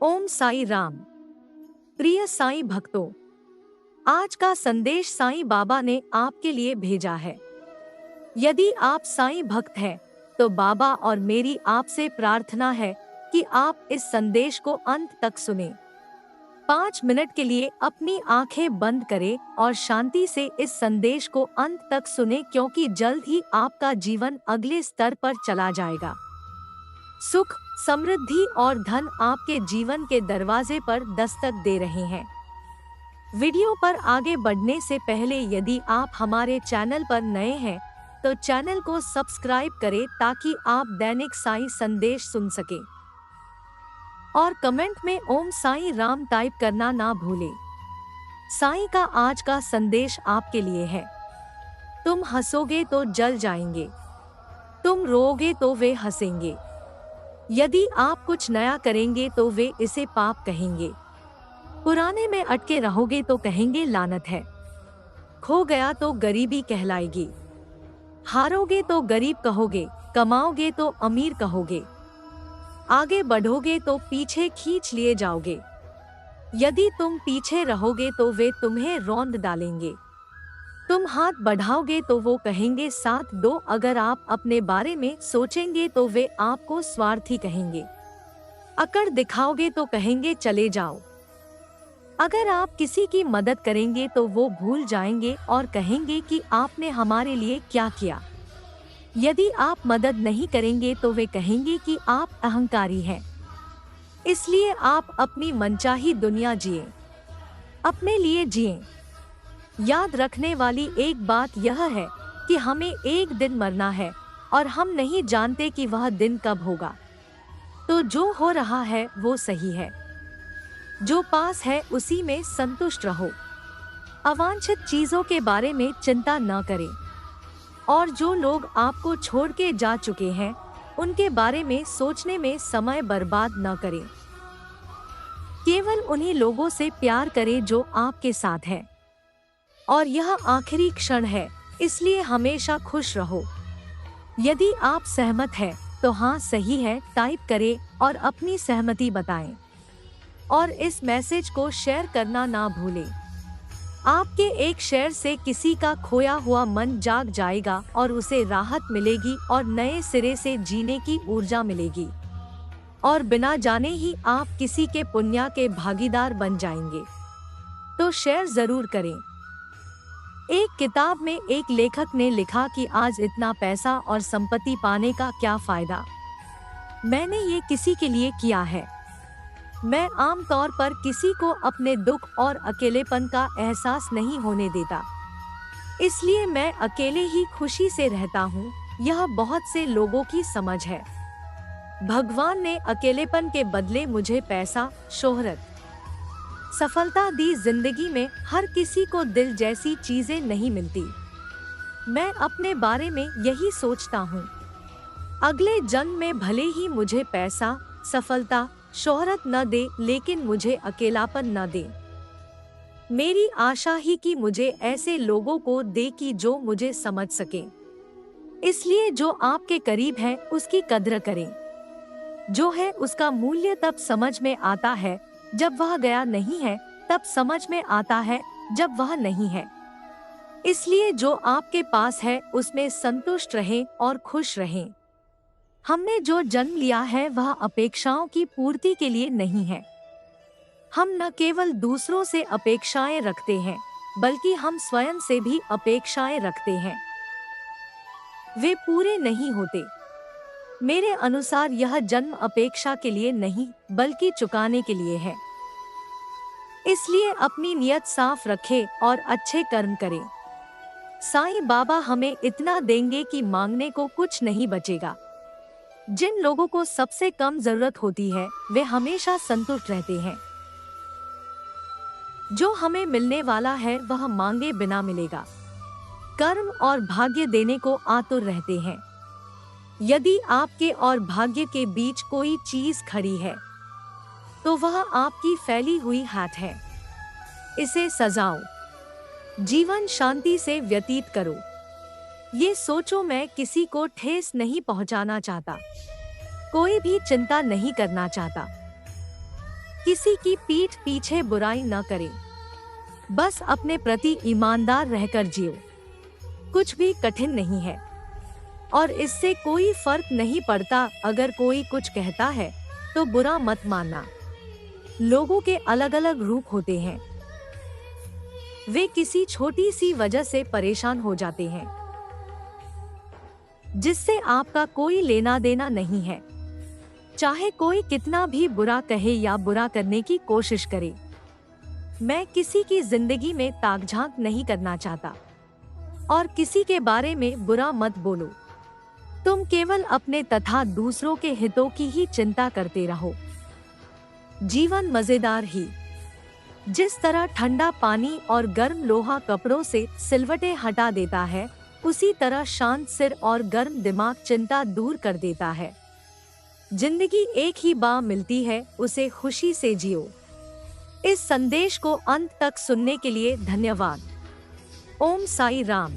ओम साई राम। प्रिय साईं भक्तों, आज का संदेश साईं बाबा ने आपके लिए भेजा है। यदि आप साईं भक्त हैं, तो बाबा और मेरी आपसे प्रार्थना है कि आप इस संदेश को अंत तक सुनें। 5 मिनट के लिए अपनी आंखें बंद करें और शांति से इस संदेश को अंत तक सुनें, क्योंकि जल्द ही आपका जीवन अगले स्तर पर चला जाएगा। सुख, समृद्धि और धन आपके जीवन के दरवाजे पर दस्तक दे रहे हैं। वीडियो पर आगे बढ़ने से पहले यदि आप हमारे चैनल पर नए हैं, तो चैनल को सब्सक्राइब करें ताकि आप दैनिक साईं संदेश सुन सकें। और कमेंट में ओम साईं राम टाइप करना ना भूलें। साईं का आज का संदेश आपके लिए है। तुम हंसोगे तो जल जाएंगे, तुम रोओगे तो वे हंसेंगे। यदि आप कुछ नया करेंगे तो वे इसे पाप कहेंगे। पुराने में अटके रहोगे तो कहेंगे लानत है। खो गया तो गरीबी कहलाएगी। हारोगे तो गरीब कहोगे, कमाओगे तो अमीर कहोगे। आगे बढ़ोगे तो पीछे खींच लिए जाओगे। यदि तुम पीछे रहोगे तो वे तुम्हें रौंद डालेंगे। तुम हाथ बढ़ाओगे तो वो कहेंगे साथ दो। अगर आप अपने बारे में सोचेंगे तो वे आपको स्वार्थी कहेंगे। अकड़ दिखाओगे तो कहेंगे चले जाओ। अगर आप किसी की मदद करेंगे तो वो भूल जाएंगे और कहेंगे कि आपने हमारे लिए क्या किया। यदि आप मदद नहीं करेंगे तो वे कहेंगे कि आप अहंकारी हैं। इसलिए आप अपनी मनचाही दुनिया जिए, अपने लिए जिए। याद रखने वाली एक बात यह है कि हमें एक दिन मरना है और हम नहीं जानते कि वह दिन कब होगा। तो जो हो रहा है वो सही है, जो पास है उसी में संतुष्ट रहो। अवांछित चीजों के बारे में चिंता न करें, और जो लोग आपको छोड़ के जा चुके हैं उनके बारे में सोचने में समय बर्बाद न करें। केवल उन्हीं लोगों से प्यार करें जो आपके साथ हैं। और यह आखिरी क्षण है, इसलिए हमेशा खुश रहो। यदि आप सहमत हैं तो हाँ सही है टाइप करें और अपनी सहमति बताएं। और इस मैसेज को शेयर करना ना भूलें। आपके एक शेयर से किसी का खोया हुआ मन जाग जाएगा और उसे राहत मिलेगी और नए सिरे से जीने की ऊर्जा मिलेगी। और बिना जाने ही आप किसी के पुण्य के भागीदार बन जाएंगे। तो शेयर जरूर करें। एक किताब में एक लेखक ने लिखा कि आज इतना पैसा और संपत्ति पाने का क्या फायदा। मैंने ये किसी के लिए किया है। मैं आमतौर पर किसी को अपने दुख और अकेलेपन का एहसास नहीं होने देता, इसलिए मैं अकेले ही खुशी से रहता हूँ। यह बहुत से लोगों की समझ है। भगवान ने अकेलेपन के बदले मुझे पैसा, शोहरत, सफलता दी। जिंदगी में हर किसी को दिल जैसी चीजें नहीं मिलती। मैं अपने बारे में यही सोचता हूँ। अगले जन्म में भले ही मुझे पैसा, सफलता, शोहरत न दे, लेकिन मुझे अकेलापन न दे। मेरी आशा ही कि मुझे ऐसे लोगों को दे कि जो मुझे समझ सके। इसलिए जो आपके करीब है उसकी कद्र करें। जो है उसका मूल्य तब समझ में आता है जब वह गया नहीं है, तब समझ में आता है जब वह नहीं है। इसलिए जो आपके पास है उसमें संतुष्ट रहें और खुश रहें। हमने जो जन्म लिया है वह अपेक्षाओं की पूर्ति के लिए नहीं है। हम न केवल दूसरों से अपेक्षाएं रखते हैं, बल्कि हम स्वयं से भी अपेक्षाएं रखते हैं। वे पूरे नहीं होते। मेरे अनुसार यह जन्म अपेक्षा के लिए नहीं, बल्कि चुकाने के लिए है। इसलिए अपनी नियत साफ रखें और अच्छे कर्म करें। साईं बाबा हमें इतना देंगे कि मांगने को कुछ नहीं बचेगा। जिन लोगों को सबसे कम जरूरत होती है वे हमेशा संतुष्ट रहते हैं। जो हमें मिलने वाला है वह मांगे बिना मिलेगा। कर्म और भाग्य देने को आतुर रहते हैं। यदि आपके और भाग्य के बीच कोई चीज खड़ी है तो वह आपकी फैली हुई हाथ है। इसे सजाओ, जीवन शांति से व्यतीत करो। ये सोचो मैं किसी को ठेस नहीं पहुंचाना चाहता, कोई भी चिंता नहीं करना चाहता। किसी की पीठ पीछे बुराई न करें। बस अपने प्रति ईमानदार रहकर जियो। कुछ भी कठिन नहीं है और इससे कोई फर्क नहीं पड़ता अगर कोई कुछ कहता है तो बुरा मत मानना। लोगों के अलग अलग रूप होते हैं, वे किसी छोटी सी वजह से परेशान हो जाते हैं जिससे आपका कोई लेना देना नहीं है। चाहे कोई कितना भी बुरा कहे या बुरा करने की कोशिश करे, मैं किसी की जिंदगी में ताक-झांक नहीं करना चाहता और किसी के बारे में बुरा मत बोलो। तुम केवल अपने तथा दूसरों के हितों की ही चिंता करते रहो। जीवन मजेदार ही। जिस तरह ठंडा पानी और गर्म लोहा कपड़ों से सिलवटें हटा देता है, उसी तरह शांत सिर और गर्म दिमाग चिंता दूर कर देता है। जिंदगी एक ही बार मिलती है, उसे खुशी से जियो। इस संदेश को अंत तक सुनने के लिए धन्यवाद। ओम साई राम।